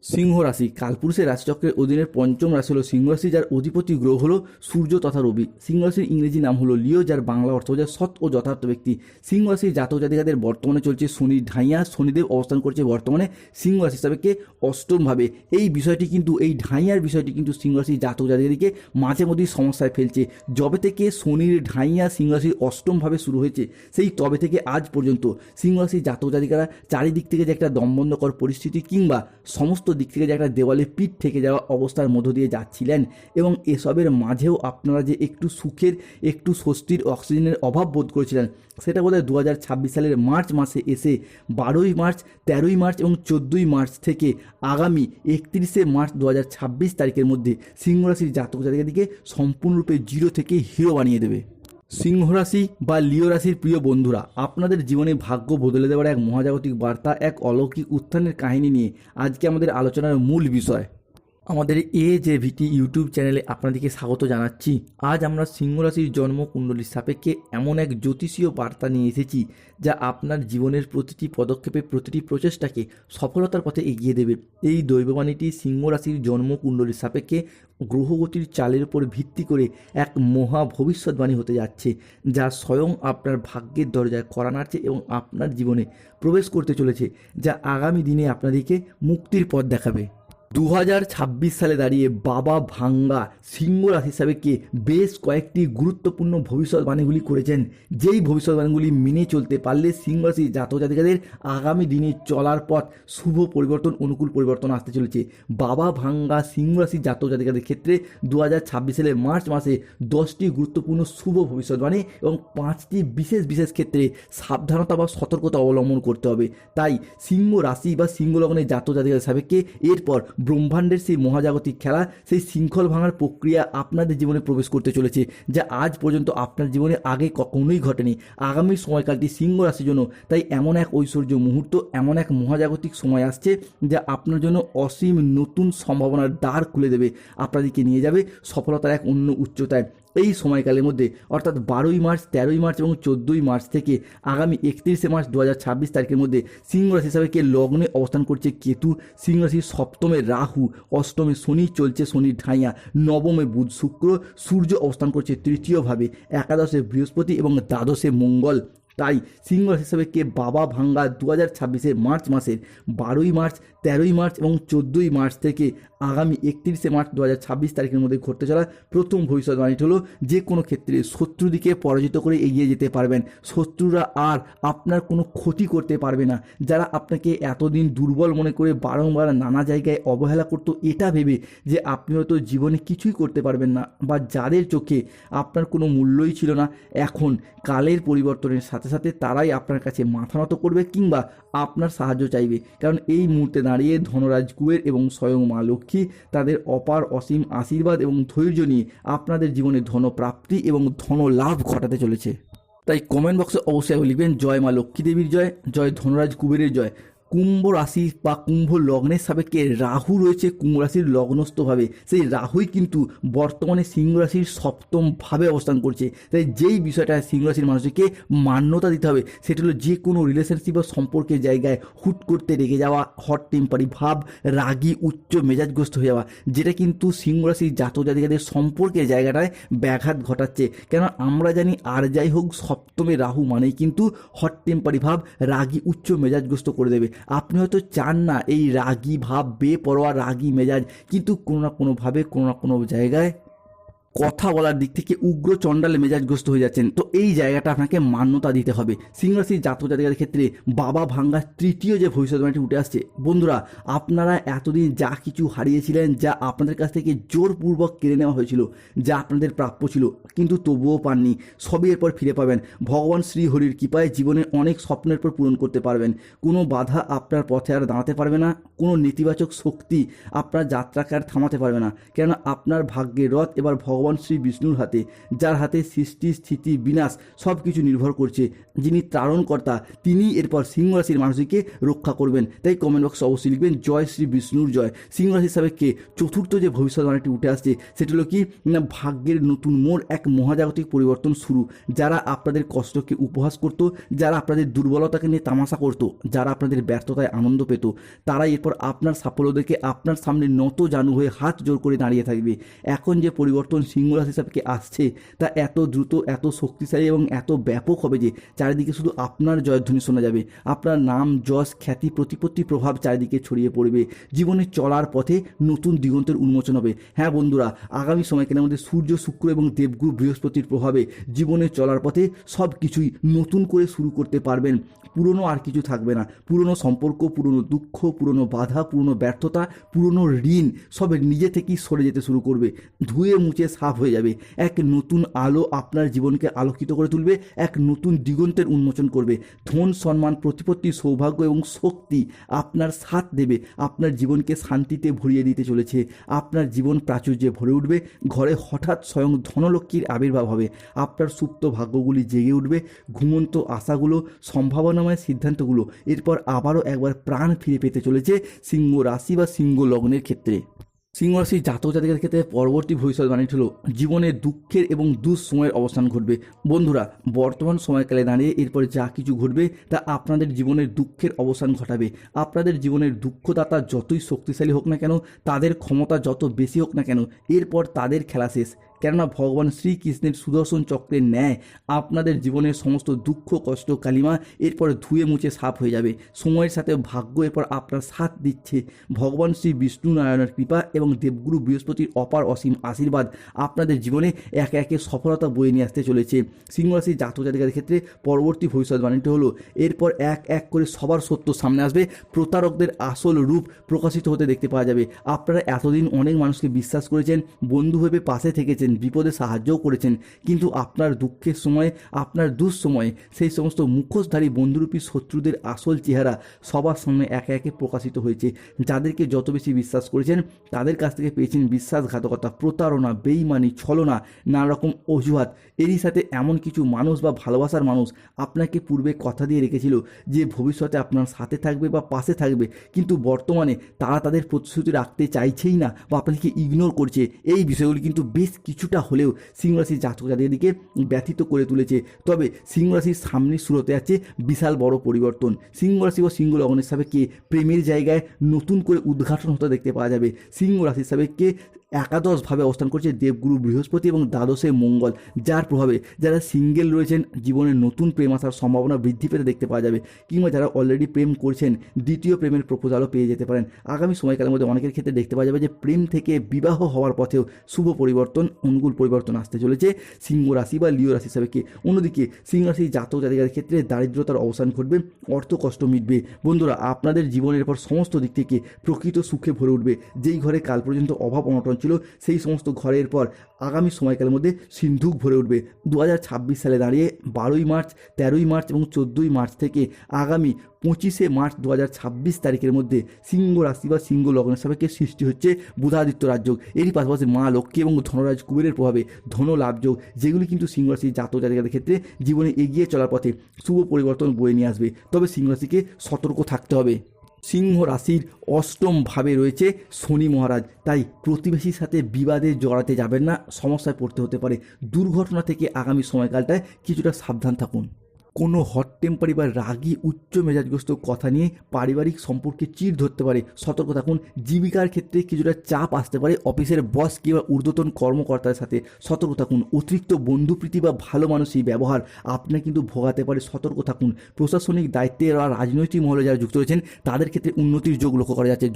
সিংহ রাশি কালপুরুষের রাশিচক্রের অধীনের পঞ্চম রাশি হলো সিংহ রাশি, যার অধিপতি গ্রহ হলো সূর্য তথা রবি। সিংহ রাশির ইংরেজি নাম হলো লিও, যার বাংলা অর্থ বোঝায় সৎ ও যথার্থ ব্যক্তি। সিংহ রাশির জাতক জাতিকাদের বর্তমানে চলছে শনির ঢাইয়া। শনিদেব অবস্থান করছে বর্তমানে সিংহ রাশি হিসাবেকে অষ্টমভাবে। এই বিষয়টি কিন্তু, এই ঢাইয়ার বিষয়টি কিন্তু সিংহ রাশির জাতক জাতিকাদেরকে মাঝে মধ্যেই সমস্যায় ফেলছে। যবে থেকে শনির ঢাইয়া সিংহ রাশির অষ্টমভাবে শুরু হয়েছে, সেই তবে থেকে আজ পর্যন্ত সিংহ রাশির জাতক জাতিকারা চারিদিক থেকে যে একটা দমবন্ধকর পরিস্থিতি কিংবা সমস্ত দিক থেকে যে একটা দেওয়ালে পিঠ থেকে যাওয়া অবস্থার মধ্য দিয়ে যাচ্ছিলেন, এবং এসবের মাঝেও আপনারা যে একটু সুখের, একটু স্বস্তির অক্সিজেনের অভাব বোধ করেছিলেন, সেটা বোধহয় 2026 সালের মার্চ মাসে এসে 12ই মার্চ, 13ই মার্চ এবং 14ই মার্চ থেকে আগামী 31শে মার্চ 2026 তারিখের মধ্যে সিংহ রাশির জাতক জাতিকাদেরকে সম্পূর্ণরূপে জিরো থেকে হিরো বানিয়ে দেবে। সিংহ রাশি বা লিও রাশির প্রিয় বন্ধুরা, আপনাদের জীবনে ভাগ্য বদলে দেওয়ার এক মহাজাগতিক বার্তা, এক অলৌকিক উত্থানের কাহিনী নিয়ে আজকে আমাদের আলোচনার মূল বিষয়। আমাদের AJVT ইউটিউব চ্যানেলে আপনাদেরকে স্বাগত জানাচ্ছি। আজ আমরা সিংহ রাশির জন্মকুণ্ডলীর সাপেক্ষে এমন এক জ্যোতিষীয় বার্তা নিয়ে এসেছি, যা আপনার জীবনের প্রতিটি পদক্ষেপে, প্রতিটি প্রচেষ্টাকে সফলতার পথে এগিয়ে দেবে। এই দৈববাণীটি সিংহ রাশির জন্মকুণ্ডলীর সাপেক্ষে গ্রহগতির চালের উপর ভিত্তি করে এক মহা ভবিষ্যৎবাণী হতে যাচ্ছে, যা স্বয়ং আপনার ভাগ্যের দরজায় কড়া নাড়ছে এবং আপনার জীবনে প্রবেশ করতে চলেছে, যা আগামী দিনে আপনাদেরকে মুক্তির পথ দেখাবে। 2026 সালে দাঁড়িয়ে বাবা ভাঙ্গা সিংহ রাশি হিসাবে কে বেশ কয়েকটি গুরুত্বপূর্ণ ভবিষ্যৎবাণীগুলি করেছেন, যেই ভবিষ্যৎবাণীগুলি মেনে চলতে পারলে সিংহ রাশি জাতক জাতিকাদের আগামী দিনে চলার পথ শুভ পরিবর্তন, অনুকূল পরিবর্তন আসতে চলেছে। বাবা ভাঙ্গা সিংহ রাশি জাতক জাতিকাদের ক্ষেত্রে 2026 সালের মার্চ মাসে 10টি গুরুত্বপূর্ণ শুভ ভবিষ্যৎবাণী এবং 5টি বিশেষ বিশেষ ক্ষেত্রে সাবধানতা বা সতর্কতা অবলম্বন করতে হবে। তাই সিংহ রাশি বা সিংহ লগ্নের জাতক জাতিকাদের সাপেক্ষে এরপর ব্রহ্মাণ্ডের সেই মহাজাগতিক খেলা, সেই শৃঙ্খল ভাঙার প্রক্রিয়া আপনাদের জীবনে প্রবেশ করতে চলেছে, যা আজ পর্যন্ত আপনার জীবনে আগে কখনোই ঘটেনি। আগামী সময়কালটি সিংহ রাশির জন্য তাই এমন এক ঐশ্বর্য মুহূর্ত, এমন এক মহাজাগতিক সময় আসছে, যা আপনার জন্য অসীম নতুন সম্ভাবনার দ্বার খুলে দেবে, আপনাদেরকে নিয়ে যাবে সফলতার এক অন্য উচ্চতায়। এই সময়কালের মধ্যে অর্থাৎ 12ই মার্চ, 13ই মার্চ এবং 14ই মার্চ থেকে আগামী 31শে মার্চ 2026 তারিখের মধ্যে সিংহ রাশি হিসাবে কে লগ্নে অবস্থান করছে কেতু, সিংহ রাশির সপ্তমে রাহু, অষ্টমে শনি চলছে শনির ঢাইয়া, নবমে বুধ শুক্র, সূর্য অবস্থান করছে তৃতীয়ভাবে, একাদশে বৃহস্পতি এবং দ্বাদশে মঙ্গল। তাই সিংহ রাশি হিসাবে কে বাবা ভাঙ্গা 2026 মার্চ মাসের 12ই মার্চ, 13ই মার্চ এবং 14ই মার্চ থেকে আগামী 31শে মার্চ 2026 তারিখের মধ্যে ঘটতে চলা প্রথম ভবিষ্যৎবাণীটি হলো, যে কোনো ক্ষেত্রে শত্রুদিকে পরাজিত করে এগিয়ে যেতে পারবেন। শত্রুরা আর আপনার কোনো ক্ষতি করতে পারবে না। যারা আপনাকে এতদিন দুর্বল মনে করে বারংবার নানা জায়গায় অবহেলা করতো, এটা ভেবে যে আপনি হয়তো জীবনে কিছুই করতে পারবেন না, বা যাদের চোখে আপনার কোনো মূল্যই ছিল না, এখন কালের পরিবর্তনের সাথে সাথে তারাই আপনার কাছে মাথা নত করবে কিংবা আপনার সাহায্য চাইবে। কারণ এই মুহূর্তে দাঁড়িয়ে ধনরাজ কুবের এবং স্বয়ং মা লক্ষ্মী তাদের অপার অসীম আশীর্বাদ এবং ধৈর্য নিয়ে আপনাদের জীবনে ধনপ্রাপ্তি এবং ধন লাভ ঘটাতে চলেছে। তাই কমেন্ট বক্সে অবশ্যই লিখবেন জয় মা লক্ষ্মী দেবীর জয়, জয় ধনরাজ কুবেরের জয়। কুম্ভ রাশি বা কুম্ভ লগ্নের সাপেক্ষে রাহু রয়েছে কুম্ভ রাশির লগ্নস্থভাবে। সেই রাহুই কিন্তু বর্তমানে সিংহ রাশির সপ্তম ভাবে অবস্থান করছে। তাই যেই বিষয়টা সিংহ রাশির মানুষকে মান্যতা দিতে হবে, সেটা হলো যে কোনো রিলেশনশিপ বা সম্পর্কের জায়গায় হুট করতে রেগে যাওয়া, হট টেম্পারি ভাব, রাগী উচ্চ মেজাজগ্রস্ত হয়ে যাওয়া, যেটা কিন্তু সিংহ রাশির জাতক জাতিকাদের সম্পর্কের জায়গাটায় ব্যাঘাত ঘটাচ্ছে। কেন আমরা জানি, আর যাই হোক সপ্তমে রাহু মানেই কিন্তু হট টেম্পারি ভাব, রাগী উচ্চ মেজাজগ্রস্ত করে দেবে। আপনি হয়তো চান না এই রাগী ভাব, বেপরোয়া রাগী মেজাজ, কিন্তু কোনো না কোনোভাবে কোনো না কোনো জায়গায় কথা বলার দিক থেকে উগ্র চণ্ডালে মেজাজগ্রস্ত হয়ে যাচ্ছেন। তো এই জায়গাটা আপনাকে মান্যতা দিতে হবে। সিংহ রাশির জাতক জাতিকাদের ক্ষেত্রে বাবা ভাঙ্গার তৃতীয় যে ভবিষ্যৎবাণীটি উঠে আসছে, বন্ধুরা আপনারা এতদিন যা কিছু হারিয়েছিলেন, যা আপনাদের কাছ থেকে জোরপূর্বক কেড়ে নেওয়া হয়েছিল, যা আপনাদের প্রাপ্য ছিল কিন্তু তবুও পাননি, সবই এরপর ফিরে পাবেন। ভগবান শ্রী হরির কৃপায় জীবনে অনেক স্বপ্নের পর পূরণ করতে পারবেন। কোনো বাধা আপনার পথে আর দাঁড়াতে পারবে না, কোনো নেতিবাচক শক্তি আপনার যাত্রাকে আর থামাতে পারবে না। কেননা আপনার ভাগ্যের রথ এবার ভগবান ভগবান শ্রী বিষ্ণুর হাতে, যার হাতে সৃষ্টি স্থিতি বিনাশ সব কিছু নির্ভর করছে। যিনি ত্রাণকর্তা, তিনি এরপর সিংহ রাশির মানুষকে রক্ষা করবেন। তাই কমেন্ট বক্সে অবশ্যই লিখবেন জয় শ্রী বিষ্ণুর জয়। সিংহ রাশি হিসাবে কে চতুর্থ যে ভবিষ্যৎবাণীটি উঠে আসছে সেটি হলো কি না, ভাগ্যের নতুন মোড়, এক মহাজাগতিক পরিবর্তন শুরু। যারা আপনাদের কষ্টকে উপহাস করত, যারা আপনাদের দুর্বলতাকে নিয়ে তামাশা করত, যারা আপনাদের ব্যর্থতায় আনন্দ পেত, তারা এরপর আপনার সাফল্য দেখে আপনার সামনে নত জানু হয়ে হাত জোর করে দাঁড়িয়ে থাকবে। এখন যে পরিবর্তন সিংহ রাশি হিসাবে আসছে তা এত দ্রুত, এত শক্তিশালী এবং এত ব্যাপক হবে যে চারিদিকে শুধু আপনার জয়ধ্বনি শোনা যাবে। আপনার নাম, যশ, খ্যাতি, প্রতিপত্তি, প্রভাব চারিদিকে ছড়িয়ে পড়বে। জীবনে চলার পথে নতুন দিগন্তের উন্মোচন হবে। হ্যাঁ বন্ধুরা, আগামী সময়কালের মধ্যে সূর্য, শুক্র এবং দেবগুরু বৃহস্পতির প্রভাবে জীবনে চলার পথে সব কিছুই নতুন করে শুরু করতে পারবেন। পুরনো আর কিছু থাকবে না। পুরনো সম্পর্ক, পুরনো দুঃখ, পুরনো বাধা, পুরনো ব্যর্থতা, পুরনো ঋণ সব নিজে থেকেই সরে যেতে শুরু করবে। ধুয়ে মুছে সাফ হয়ে যাবে। এক নতুন আলো আপনার জীবনকে আলোকিত করে তুলবে, এক নতুন দিগন্তের উন্মোচন করবে। ধন, সম্মান, প্রতিপত্তি, সৌভাগ্য এবং শক্তি আপনার সাথ দেবে। আপনার জীবনকে শান্তিতে ভরিয়ে দিতে চলেছে। আপনার জীবন প্রাচুর্যে ভরে উঠবে। ঘরে হঠাৎ স্বয়ং ধনলক্ষ্মীর আবির্ভাব হবে। আপনার সুপ্ত ভাগ্যগুলি জেগে উঠবে। ঘুমন্ত আশাগুলো, সম্ভাবনাময় সিদ্ধান্তগুলো এরপর আবারও একবার প্রাণ ফিরে পেতে চলেছে সিংহ রাশি বা সিংহ লগ্নের ক্ষেত্রে। সিংহ রাশির জাতক জাতিকাদের ক্ষেত্রে পরবর্তী ভবিষ্যৎবাণীটি হলো জীবনে দুঃখের এবং দুঃসময়ের অবসান ঘটবে। বন্ধুরা, বর্তমান সময়কালে দাঁড়িয়ে এরপরে যা কিছু ঘটবে তা আপনাদের জীবনের দুঃখের অবসান ঘটাবে। আপনাদের জীবনের দুঃখদাতা যতই শক্তিশালী হোক না কেন, তাদের ক্ষমতা যত বেশি হোক না কেন, এরপর তাদের খেলা শেষ। কেননা ভগবান শ্রীকৃষ্ণের সুদর্শন চক্রের ন্যায় আপনাদের জীবনের সমস্ত দুঃখ, কষ্ট, কালিমা এরপরে ধুয়ে মুছে সাফ হয়ে যাবে। সময়ের সাথে ভাগ্য এরপর আপনার সাথ দিচ্ছে। ভগবান শ্রী বিষ্ণু নারায়ণের কৃপা এবং দেবগুরু বৃহস্পতির অপার অসীম আশীর্বাদ আপনাদের জীবনে একে একে সফলতা বয়ে নিয়ে আসতে চলেছে। সিংহ রাশির জাতক জাতিকাদের ক্ষেত্রে পরবর্তী ভবিষ্যৎবাণীটি হলো এরপর এক এক করে সবার সত্য সামনে আসবে। প্রতারকদের আসল রূপ প্রকাশিত হতে দেখতে পাওয়া যাবে। আপনারা এতদিন অনেক মানুষকে বিশ্বাস করেছেন, বন্ধু ভেবে পাশে থেকেছেন, বিপদে সাহায্যও করেছেন, কিন্তু আপনার দুঃখের সময়, আপনার দুঃসময়ে সেই সমস্ত মুখোশধারী বন্ধুরূপী শত্রুদের আসল চেহারা সবার সামনে একে একে প্রকাশিত হয়েছে। যাদেরকে যত বেশি বিশ্বাস করেছেন তাদের কাছ থেকে পেয়েছেন বিশ্বাসঘাতকতা, প্রতারণা, বেইমানি, ছলনা, নানা রকম অজুহাত। এরই সাথে এমন কিছু মানুষ বা ভালোবাসার মানুষ আপনাকে পূর্বে কথা দিয়ে রেখেছিল যে ভবিষ্যতে আপনার সাথে থাকবে বা পাশে থাকবে, কিন্তু বর্তমানে তারা তাদের প্রতিশ্রুতি রাখতে চাইছেই না বা আপনাদেরকে ইগনোর করছে। এই বিষয়গুলি কিন্তু বেশ কিছুটা হলেও সিংহ রাশির জাতক জাতিকাদেরকে ব্যথিত করে তুলেছে। তবে সিংহ রাশির সামনে শুরু হতে যাচ্ছে বিশাল বড় পরিবর্তন। সিংহ রাশি ও সিংহ লগ্নের সাপেক্ষে প্রেমের জায়গায় নতুন করে উদ্ঘাটন হতে দেখতে পাওয়া যাবে। সিংহ রাশির সাপেক্ষে একাদশভাবে অবস্থান করছে দেবগুরু বৃহস্পতি এবং দ্বাদশে মঙ্গল, যার প্রভাবে যারা সিঙ্গেল রয়েছেন জীবনে নতুন প্রেম আসার সম্ভাবনা বৃদ্ধি পেতে দেখতে পাওয়া যাবে। কিংবা যারা অলরেডি প্রেম করছেন দ্বিতীয় প্রেমের প্রপোজালও পেয়ে যেতে পারেন। আগামী সময়কালের মধ্যে অনেকের ক্ষেত্রে দেখতে পাওয়া যাবে যে প্রেম থেকে বিবাহ হওয়ার পথেও শুভ পরিবর্তন, অনুকূল পরিবর্তন আসতে চলেছে সিংহ রাশি বা লিও রাশি হিসাবে। অন্যদিকে সিংহ রাশির জাতক জাতিকাদের ক্ষেত্রে দারিদ্রতার অবসান ঘটবে, অর্থ কষ্ট মিটবে। বন্ধুরা, আপনাদের জীবনের পর সমস্ত দিক থেকে প্রকৃত সুখে ভরে উঠবে। যেই ঘরে কাল পর্যন্ত অভাব অনটন ছিল সেই সমস্ত ঘরের পর আগামী সময়কালের মধ্যে সিন্ধুক ভরে উঠবে। 2026 সালে দাঁড়িয়ে 12ই মার্চ, 13ই মার্চ এবং 14ই মার্চ থেকে আগামী 25শে মার্চ 2026 তারিখের মধ্যে সিংহ রাশি বা সিংহ লগ্নের সাপেক্ষে সৃষ্টি হচ্ছে বুধাদিত্য রাজযোগ। এরই পাশাপাশি মা লক্ষ্মী এবং ধনরাজ কুবেরের প্রভাবে ধন লাভযোগ, যেগুলি কিন্তু সিংহ রাশির জাতক জাতিকাদের ক্ষেত্রে জীবনে এগিয়ে চলার পথে শুভ পরিবর্তন বয়ে নিয়ে আসবে। তবে সিংহ রাশিকে সতর্ক থাকতে হবে। সিংহ রাশির অষ্টম ভাবে রয়েছে শনি মহারাজ, তাই প্রতিবেশীর সাথে বিবাদে জড়াতে যাবেন না, সমস্যায় পড়তে হতে পারে। দুর্ঘটনা থেকে আগামী সময়কালটায় কিছুটা সাবধান থাকুন। কোনো হট টেম্পারি বা রাগী উচ্চ মেজাজগ্রস্ত কথা নিয়ে পারিবারিক সম্পর্কে চিড় ধরতে পারে, সতর্ক থাকুন। জীবিকার ক্ষেত্রে কিছুটা চাপ আসতে পারে অফিসের বস কিংবা ঊর্ধ্বতন কর্মকর্তার সাথে, সতর্ক থাকুন। অতিরিক্ত বন্ধুপ্রীতি বা ভালো মানুষই ব্যবহার আপনার কিন্তু ভোগাতে পারে, সতর্ক থাকুন। প্রশাসনিক দায়িত্বে বা রাজনৈতিক মহলে যারা যুক্ত রয়েছেন তাদের ক্ষেত্রে উন্নতির যোগ লক্ষ্য করা যাচ্ছে।